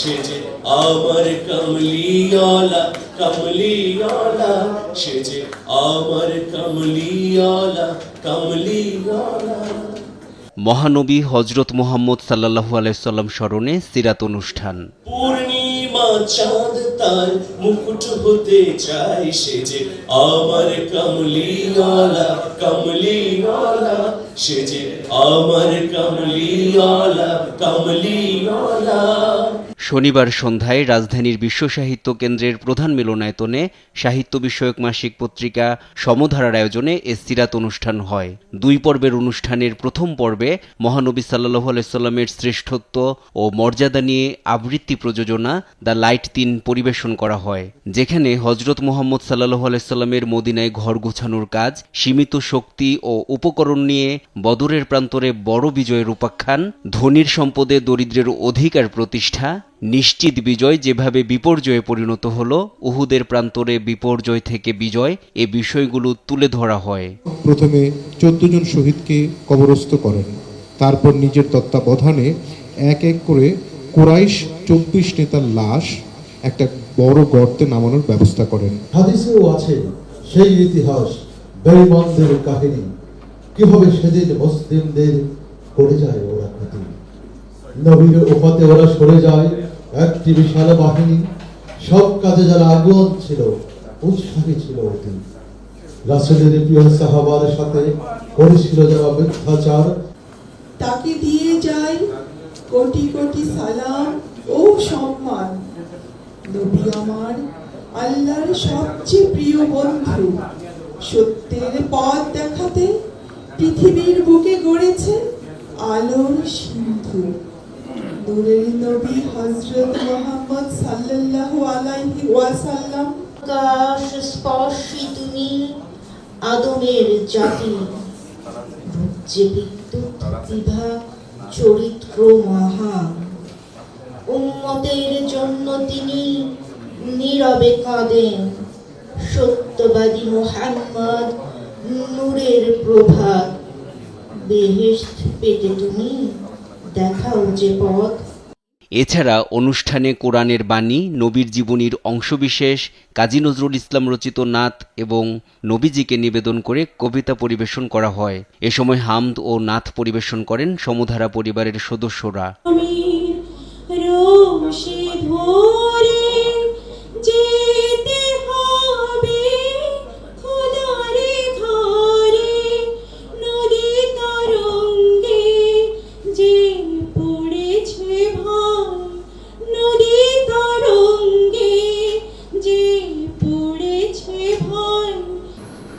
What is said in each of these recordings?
সে যে আমার কমলিওয়ালা কমলিওয়ালা, সে যে আমার কমলিওয়ালা কমলিওয়ালা। মহানবী হযরত মুহাম্মদ সাল্লাল্লাহু আলাইহি সাল্লাম স্মরণে সিরাত অনুষ্ঠান। পূর্ণিমা চাঁদ তার মুকুট হতে চাই, সে যে আমার কমলিওয়ালা কমলিওয়ালা, সে যে আমার কমলিওয়ালা কমলিওয়ালা। শনিবার সন্ধ্যায় রাজধানীর বিশ্ব সাহিত্য কেন্দ্রের প্রধান মিলনায়তনে সাহিত্য বিষয়ক মাসিক পত্রিকা সমধারার আয়োজনে এ সিরাত অনুষ্ঠান হয়। 2 পর্বের অনুষ্ঠানের প্রথম পর্বে মহানবী সাল্লাল্লাহু আলাইহি সাল্লামের শ্রেষ্ঠত্ব ও মর্যাদা নিয়ে আবৃত্তি প্রযোজনা দ্য লাইট 3 পরিবেশন করা হয়, যেখানে হযরত মুহাম্মদ সাল্লাল্লাহু আলাইহি সাল্লামের মদিনায় ঘর গোছানোর কাজ, সীমিত শক্তি ও উপকরণ নিয়ে বদরের প্রান্তরে বড় বিজয়ের উপাখ্যান, ধনীর সম্পদে দরিদ্রের অধিকার প্রতিষ্ঠা, নিশ্চিত বিজয় যেভাবে বিপর্যয়ে পরিণত হলো, উহুদের প্রান্তরে বিপর্যয় থেকে বিজয়, এ বিষয়গুলো তুলে ধরা হয়। প্রথমে 14 জন শহীদকে কবরস্থ করেন, তারপর নিজের তত্ত্বাবধানে এক এক করে কুরাইশ 24 নেতার লাশ একটা বড় গর্তে নামানোর ব্যবস্থা করেন। হাদিসেও আছে সেই ইতিহাস, বেঈমানদের কাহিনী, কিভাবে সেদিন মুসলিমদের পড়ে যায় ওরা ক্ষতি। নবীর ওফাতে ওরা সরে যায় একটি বিশাল বাহিনী, সব কাজে যারা আগুন ছিল, উৎসাহী ছিল অতি। রাসূলের প্রিয় সাহাবার সাথে করেছিল যারা মিথ্যাচার, তাকে দিয়ে যায় কোটি কোটি সালাম ও সম্মান। নবী আমার আল্লাহর সবচেয়ে প্রিয় বন্ধু, সত্যের পথ দেখাতে পৃথিবীর বুকে গড়েছে আলোর সিন্ধু। নূরের নবী হযরত মুহাম্মদ সাল্লাল্লাহু আলাইহি ওয়াসাল্লাম। আকাশ স্পর্শী তুমি আদমের জাতি, যে বিদ্যুৎ বিভা চরিত্র মহান। উম্মতের জন্য তিনি নীরবে কাঁদেন, সত্যবাদী মুহাম্মদ নূরের প্রভাত। বেহেশত পেতে তুমি দেখাও যে পথ। এছাড়া অনুষ্ঠানে কোরআনের বাণী, নবীর জীবনীর অংশবিশেষ, কাজী নজরুল ইসলাম রচিত নাত এবং নবীজিকে নিবেদন করে কবিতা পরিবেশন করা হয়। এ সময় হামদ ও নাত পরিবেশন করেন সমধারা পরিবারের সদস্যরা।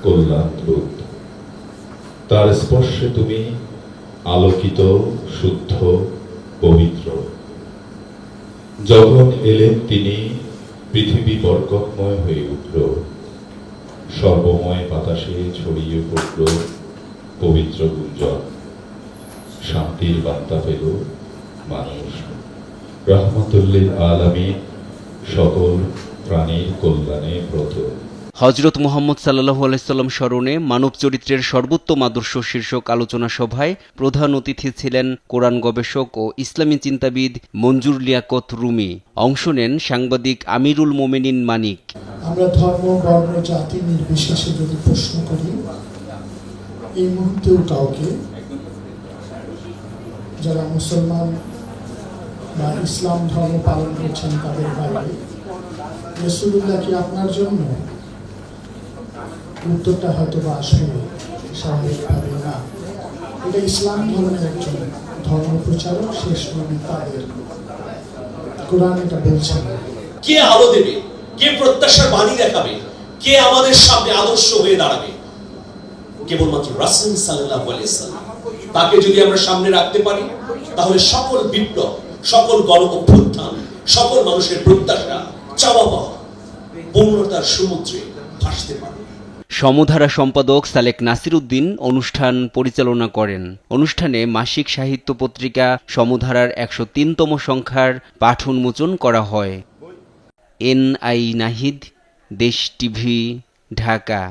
কল্যাণ দূত, তার স্পর্শে তুমি আলোকিত, শুদ্ধ, পবিত্র। যখন এলেন তিনি, পৃথিবী বরকতময় হয়ে উঠল, সর্বময় বাতাসে ছড়িয়ে পড়ল পবিত্র গুঞ্জন। শান্তির বার্তা পেল মানুষ, রহমতুল্লিল আলামিন, সকল প্রাণীর কল্যাণে ব্রত। হযরত মুহাম্মদ সাল্লাল্লাহু আলাইহি সাল্লাম স্মরণে মানব চরিত্রের সর্বোত্তম আদর্শ শীর্ষক আলোচনা সভায় প্রধান অতিথি ছিলেন কোরআন গবেষক ও ইসলামী চিন্তাবিদ মঞ্জুর লিয়াকত রুমি। অংশ নেন সাংবাদিক আমিরুল মোমেনিন মানিক। আমরা ধর্ম, বর্ণ, জাতি নির্বিশেষে যদি প্রশ্ন করি, এই মুহূর্তেও কাউকে, যারা মুসলমান বা ইসলাম ধর্ম পালন করছেন তাদের বাইরে, রাসূলুল্লাহ কি আপনার জন্য? উত্তরটা হয়তো বা আসবে স্বাভাবিকভাবে না। এটা ইসলাম ধর্মের একজন ধর্ম প্রচারক, শেষ নবী তাদের। কোরআন এটা বলছেন। কে আলো দেবে, কে প্রত্যাশার বাণী দেখাবে, কে আমাদের সামনে আদর্শ হয়ে দাঁড়াবে? কেবলমাত্র রাসূল সাল্লাল্লাহু আলাইহি ওয়াসাল্লাম। তাকে যদি আমরা সামনে রাখতে পারি, তাহলে সকল বিপ্লব, সকল গণ অভ্যুত্থান, সকল মানুষের প্রত্যাশা, চাওয়া পাওয়া পূর্ণতার সমুদ্রে ভাসতে পারে। সমধারা সম্পাদক সালেক নাসির উদ্দিন অনুষ্ঠান পরিচালনা করেন। অনুষ্ঠানে মাসিক সাহিত্য পত্রিকা সমধারার 103তম সংখ্যার পাঠ উন্মোচন করা হয়। NI নাহিদ, দেশ টিভি, ঢাকা।